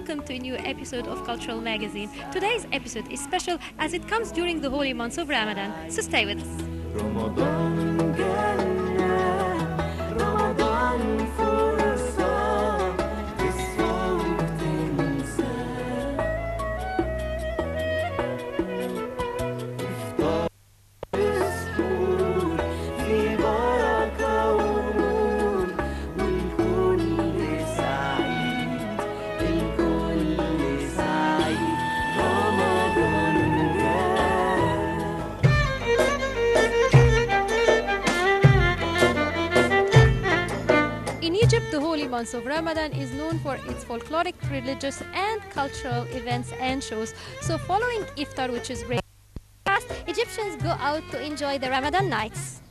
welcome to a new episode of Cultural Magazine. Today's episode is special as it comes during the holy months of Ramadan, so stay with us. رمضان جانا رمضان فرصة الصوم تنسى إفطار السحور في بركة ونور والكل سعيد الكل سعيد رمضان جانا. In Egypt, the holy month of Ramadan is known for its folkloric, religious, and cultural events and shows. So, following iftar, which is breakfast, Egyptians go out to enjoy the Ramadan nights.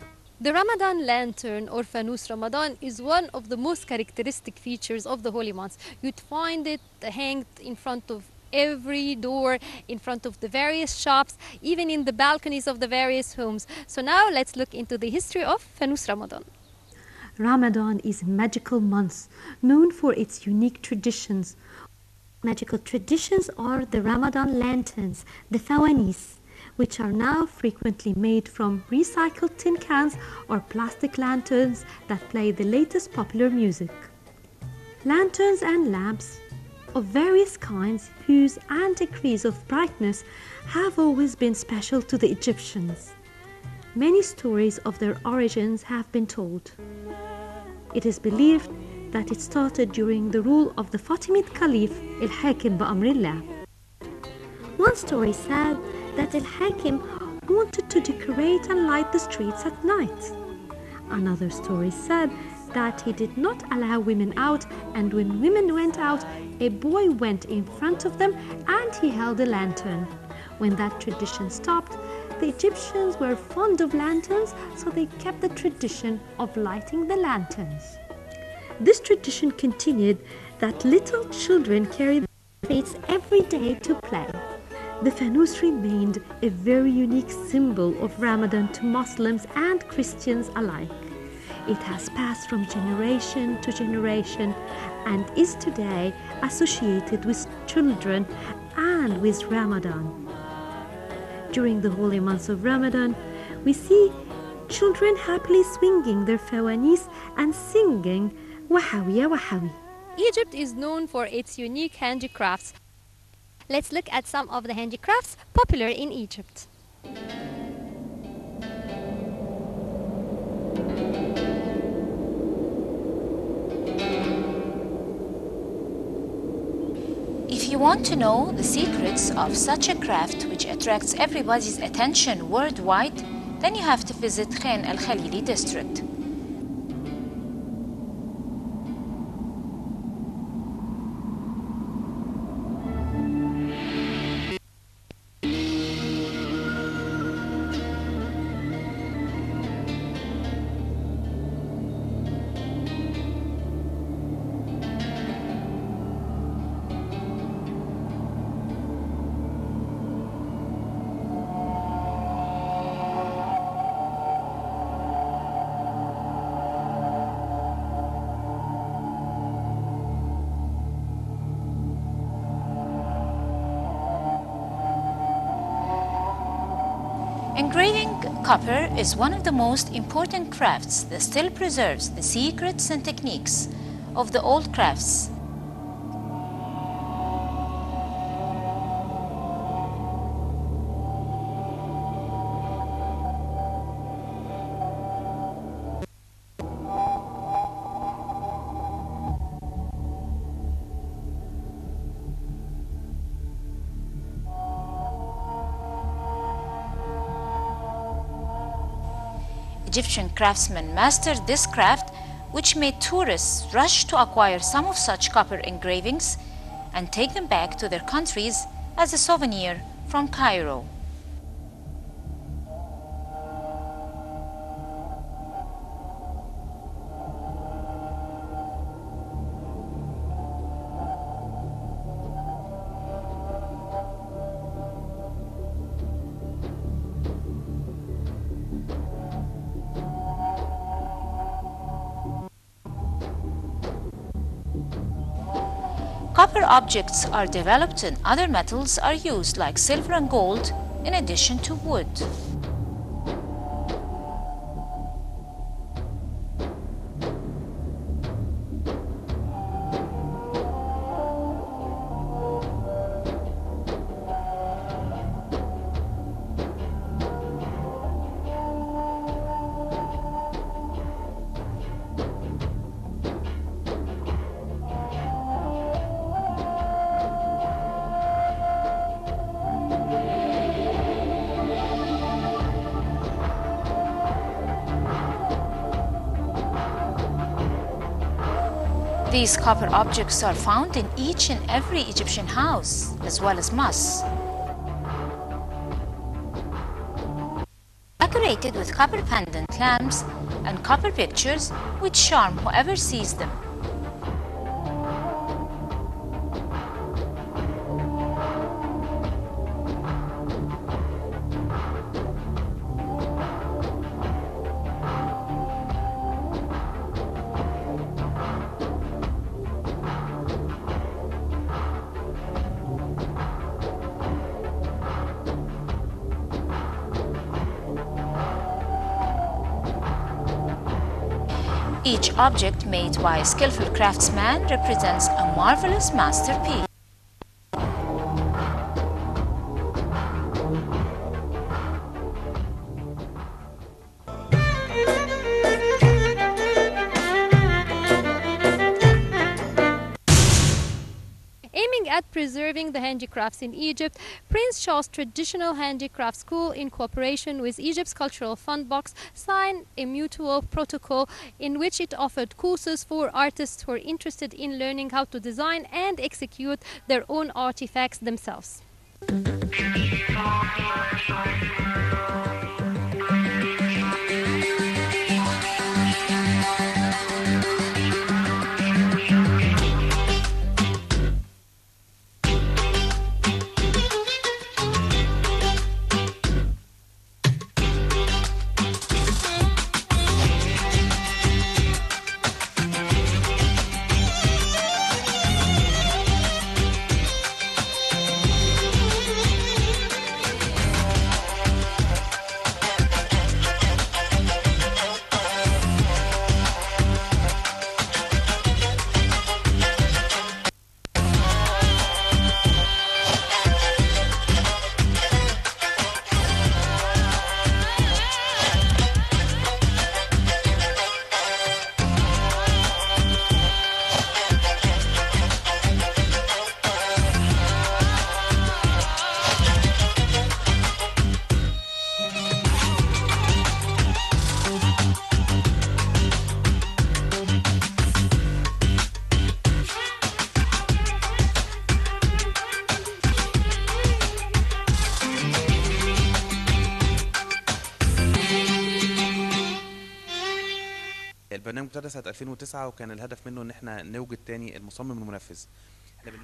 The Ramadan lantern or Fanus Ramadan is one of the most characteristic features of the holy months. You'd find it hanged in front of every door, in front of the various shops, even in the balconies of the various homes. So now let's look into the history of Fanus Ramadan. Ramadan is a magical month known for its unique traditions. Magical traditions are the Ramadan lanterns, the fawanis, which are now frequently made from recycled tin cans or plastic lanterns that play the latest popular music. Lanterns and lamps of various kinds, hues and degrees of brightness have always been special to the Egyptians. Many stories of their origins have been told. It is believed that it started during the rule of the Fatimid Caliph Al-Hakim Ba'amrillah. One story said that Al-Hakim wanted to decorate and light the streets at night. Another story said that he did not allow women out, and when women went out, a boy went in front of them and he held a lantern. When that tradition stopped, the Egyptians were fond of lanterns, so they kept the tradition of lighting the lanterns. This tradition continued that little children carried the streets every day to play. The Fanus remained a very unique symbol of Ramadan to Muslims and Christians alike. It has passed from generation to generation and is today associated with children and with Ramadan. During the holy months of Ramadan, we see children happily swinging their fawanis and singing Wahawiya Wahawi. Egypt is known for its unique handicrafts. Let's look at some of the handicrafts popular in Egypt. If you want to know the secrets of such a craft which attracts everybody's attention worldwide, then you have to visit Khan al-Khalili district. Engraving copper is one of the most important crafts that still preserves the secrets and techniques of the old crafts. Egyptian craftsmen mastered this craft, which made tourists rush to acquire some of such copper engravings and take them back to their countries as a souvenir from Cairo. Copper objects are developed and other metals are used like silver and gold in addition to wood. These copper objects are found in each and every Egyptian house, as well as mosques. Decorated with copper pendant lamps and copper pictures which charm whoever sees them. Each object made by a skillful craftsman represents a marvelous masterpiece. Aiming at preserving the handicrafts in Egypt, Prince Charles Traditional Handicraft School, in cooperation with Egypt's Cultural Fund Box, signed a mutual protocol in which it offered courses for artists who are interested in learning how to design and execute their own artifacts themselves. البرنامج ابتدى سنة 2009 وكان الهدف منه ان احنا نوجد تاني المصمم المنفذ.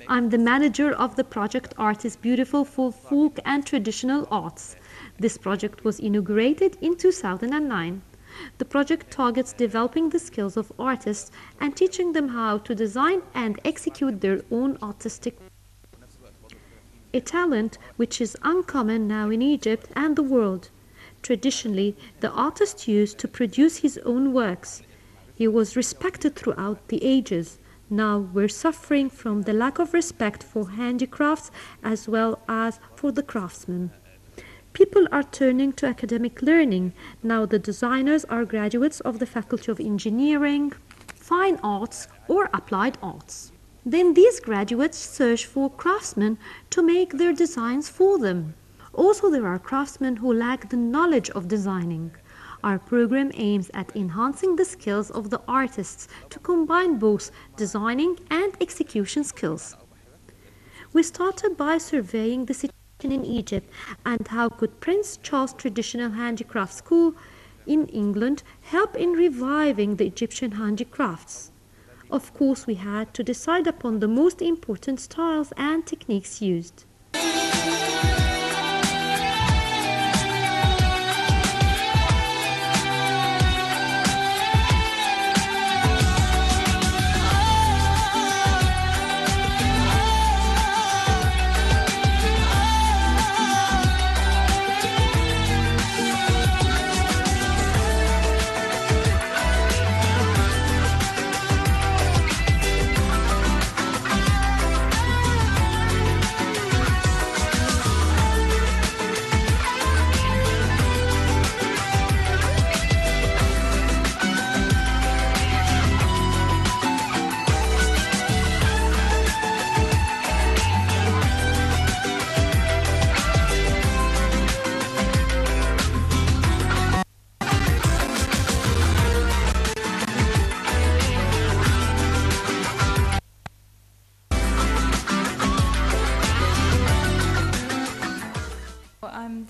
I'm the manager of the project Art is Beautiful for Folk and Traditional Arts. This project was inaugurated in 2009. The project targets developing the skills of artists and teaching them how to design and execute their own artistic, a talent which is uncommon now in Egypt and the world. Traditionally, the artist used to produce his own works. He was respected throughout the ages. Now we're suffering from the lack of respect for handicrafts as well as for the craftsmen. People are turning to academic learning. Now the designers are graduates of the Faculty of Engineering, Fine Arts or Applied Arts. Then these graduates search for craftsmen to make their designs for them. Also, there are craftsmen who lack the knowledge of designing. Our program aims at enhancing the skills of the artists to combine both designing and execution skills. We started by surveying the situation in Egypt and how could Prince Charles Traditional Handicraft School in England help in reviving the Egyptian handicrafts. Of course, we had to decide upon the most important styles and techniques used.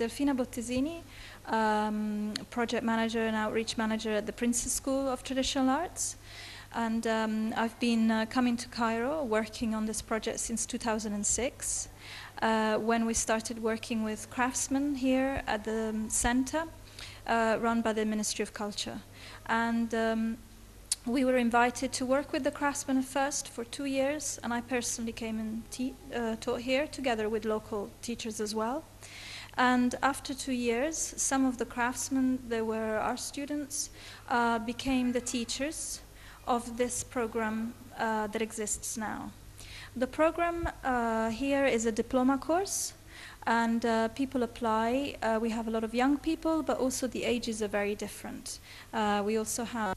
Delfina Bottesini, project manager and outreach manager at the Prince's School of Traditional Arts. And I've been coming to Cairo, working on this project since 2006, when we started working with craftsmen here at the center, run by the Ministry of Culture. And we were invited to work with the craftsmen at first for 2 years, and I personally came and taught here together with local teachers as well. And after 2 years, some of the craftsmen, they were our students, became the teachers of this program that exists now. The program here is a diploma course, and people apply. We have a lot of young people, but also the ages are very different. We also have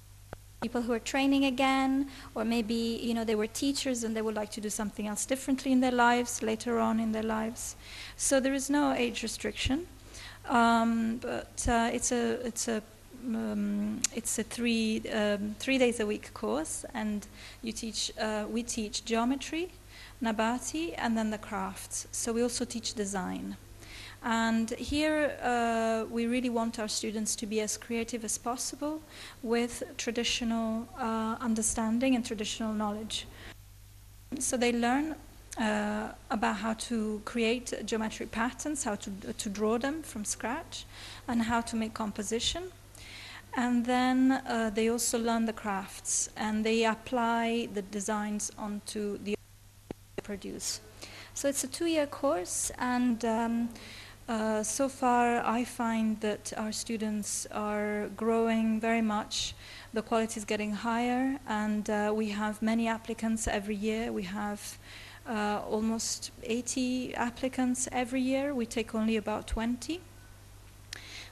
people who are training again, or maybe they were teachers and they would like to do something else differently in their lives later on in their lives. So there is no age restriction, but it's a 3 days a week course, and we teach geometry, Nabati, and then the crafts. So we also teach design. And here we really want our students to be as creative as possible with traditional understanding and traditional knowledge. So they learn about how to create geometric patterns, how to draw them from scratch, and how to make composition. And then they also learn the crafts, and they apply the designs onto the they produce. So it's a 2-year course, and so far I find that our students are growing very much. The quality is getting higher, and we have many applicants every year. We have almost 80 applicants every year. We take only about 20.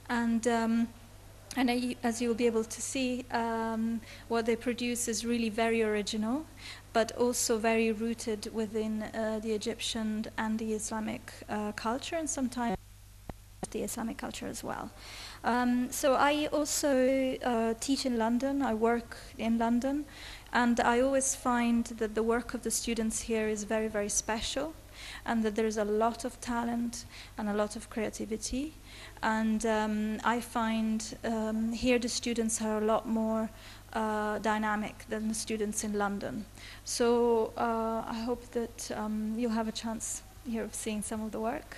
And as you'll be able to see, what they produce is really very original, but also very rooted within the Egyptian and the Islamic culture, and sometimes the Islamic culture as well. So I also teach in London. I work in London, and I always find that the work of the students here is very, very special, and that there is a lot of talent and a lot of creativity. And I find here the students are a lot more dynamic than the students in London. So I hope that you'll have a chance here of seeing some of the work.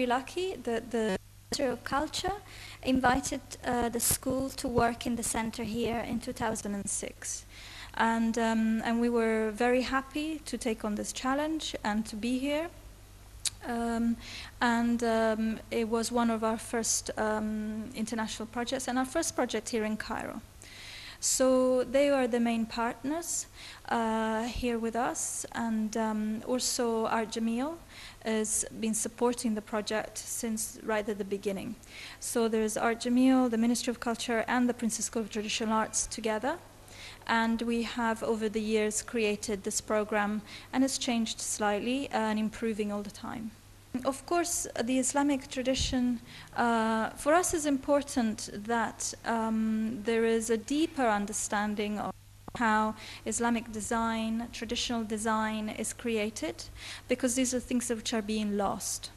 Lucky that the Ministry of Culture invited the school to work in the center here in 2006. And we were very happy to take on this challenge and to be here. It was one of our first international projects, and our first project here in Cairo. So they are the main partners here with us, and also Art Jamil has been supporting the project since right at the beginning. So there's Art Jamil, the Ministry of Culture, and the Prince's School of Traditional Arts together. And we have, over the years, created this program, and it's changed slightly and improving all the time. Of course, the Islamic tradition, for us is important that there is a deeper understanding of how Islamic design, traditional design is created, because these are things which are being lost.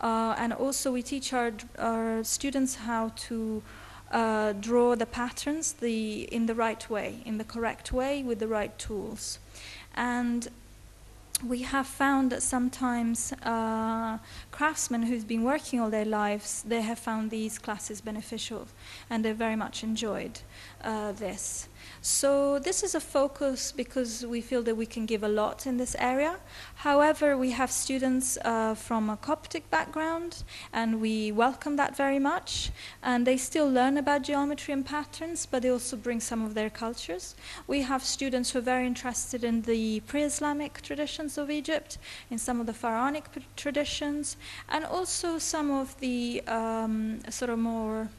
And also we teach our students how to draw the patterns in the right way, in the correct way, with the right tools. And we have found that sometimes craftsmen who've been working all their lives, they have found these classes beneficial, and they very much enjoyed this. So this is a focus because we feel that we can give a lot in this area. However, we have students from a Coptic background, and we welcome that very much. And they still learn about geometry and patterns, but they also bring some of their cultures. We have students who are very interested in the pre-Islamic traditions of Egypt, in some of the pharaonic traditions, and also some of the sort of more,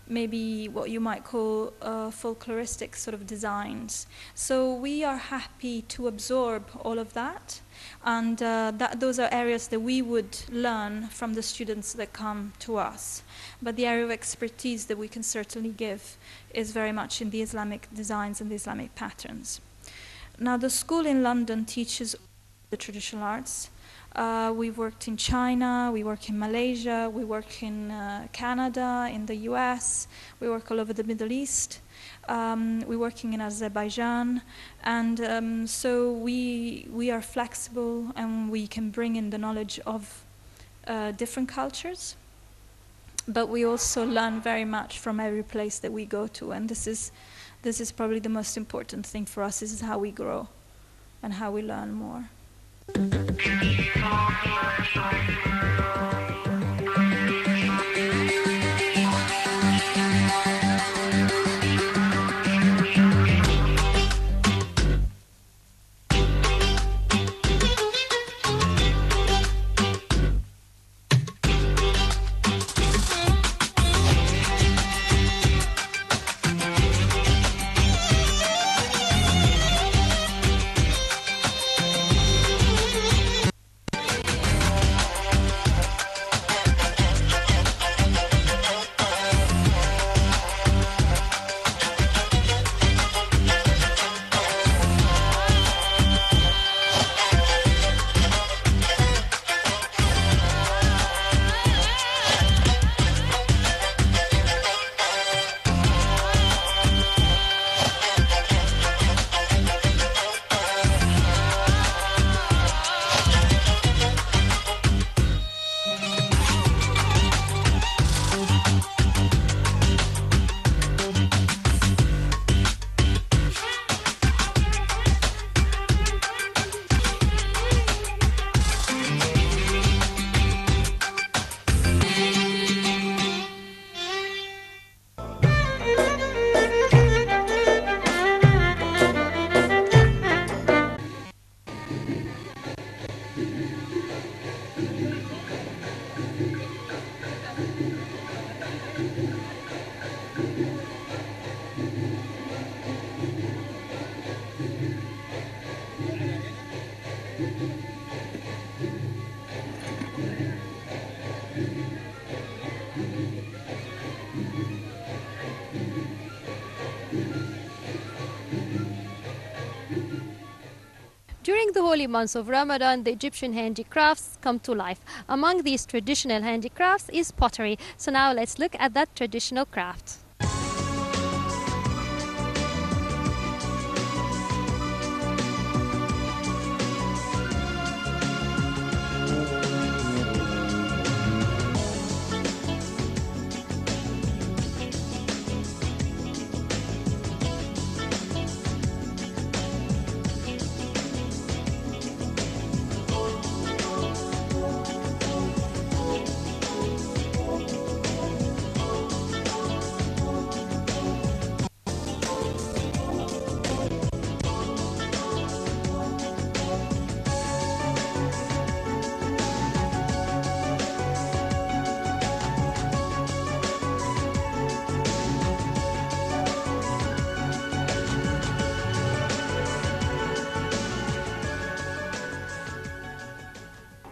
maybe what you might call folkloristic sort of designs. So we are happy to absorb all of that, and those are areas that we would learn from the students that come to us. But the area of expertise that we can certainly give is very much in the Islamic designs and the Islamic patterns. Now, the school in London teaches the traditional arts. We've worked in China, we work in Malaysia, we work in Canada, in the US, we work all over the Middle East, we're working in Azerbaijan, and so we are flexible, and we can bring in the knowledge of different cultures, but we also learn very much from every place that we go to, and this is probably the most important thing for us. This is how we grow and how we learn more. During the holy months of Ramadan, the Egyptian handicrafts come to life. Among these traditional handicrafts is pottery. So now let's look at that traditional craft.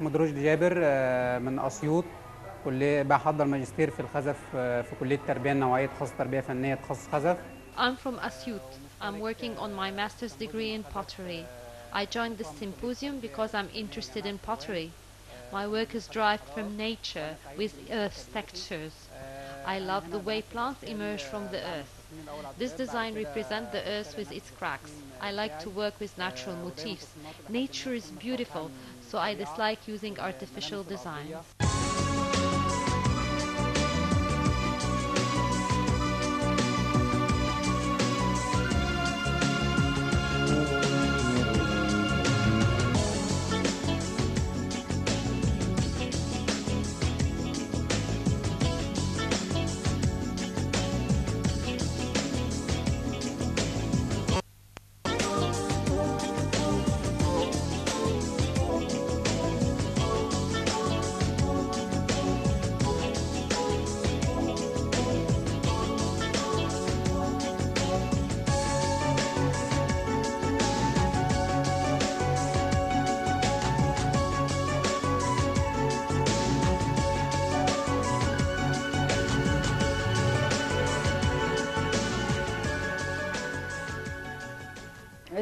مدروج جابر من أسيوط، بحضر ماجستير في الخزف في كلية التربية النوعية، تخصص تربية فنية، تخصص خزف. I'm from Asyut. I'm working on my master's degree in pottery. I joined this symposium because I'm interested in pottery. My work is derived from nature with earth's textures. I love the way plants emerge from the earth. This design represents the earth with its cracks. I like to work with natural motifs. Nature is beautiful, so I dislike using artificial designs.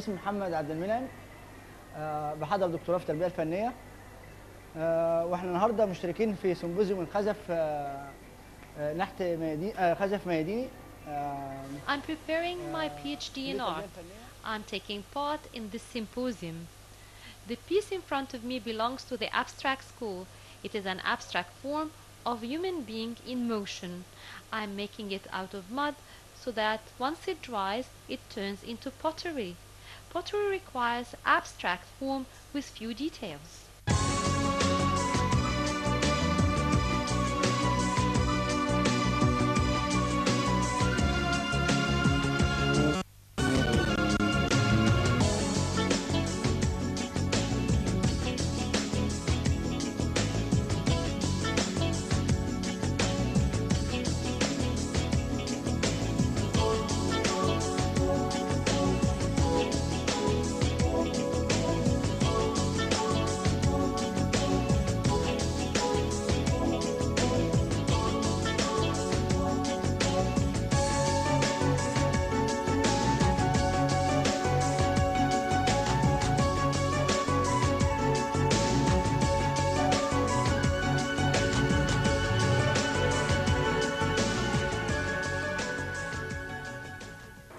اسمي محمد عبد المنعم. بحضر دكتوراه في التربيه الفنيه. واحنا النهارده مشتركين في سيمبوزيوم الخزف نحت خزف مياديني. I'm preparing my PhD in art. I'm taking part in this symposium. The piece in front of me belongs to the abstract school. It is an abstract form of human being in motion. I'm making it out of mud so that once it dries, it turns into pottery. Pottery requires abstract form with few details.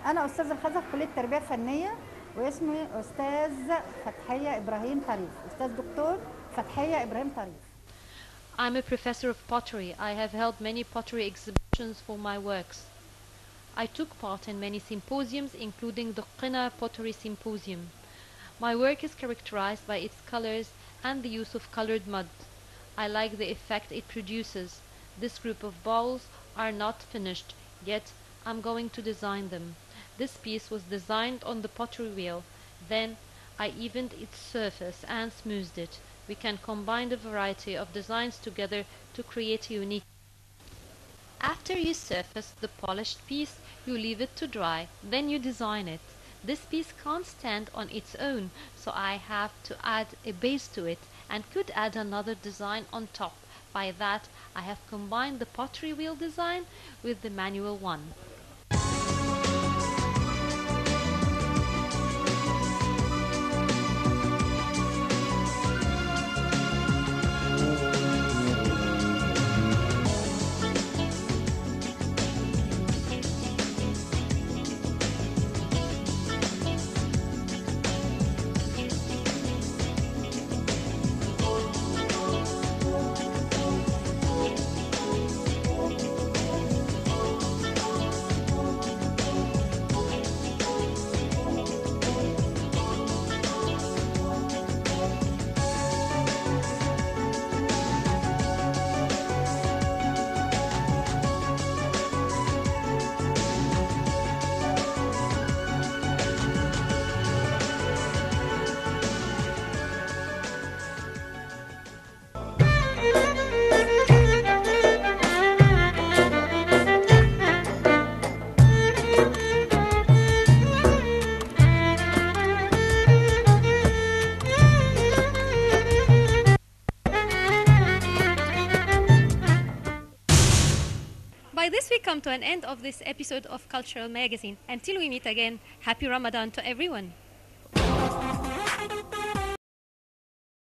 أنا أستاذ الخزف كلية التربية الفنية، واسمي أستاذ فتحية إبراهيم طريف، أستاذ دكتور فتحية إبراهيم طريف. I'm a professor of pottery. I have held many pottery exhibitions for my works. I took part in many symposiums, including the Qina Pottery Symposium. My work is characterized by its colors and the use of colored mud. I like the effect it produces. This group of bowls are not finished, yet I'm going to design them. This piece was designed on the pottery wheel. Then I evened its surface and smoothed it. We can combine a variety of designs together to create a unique. After you surface the polished piece, you leave it to dry, then you design it. This piece can't stand on its own, so I have to add a base to it and could add another design on top. By that, I have combined the pottery wheel design with the manual one. we come to an end of this episode of Cultural Magazine. Until we meet again, happy Ramadan to everyone.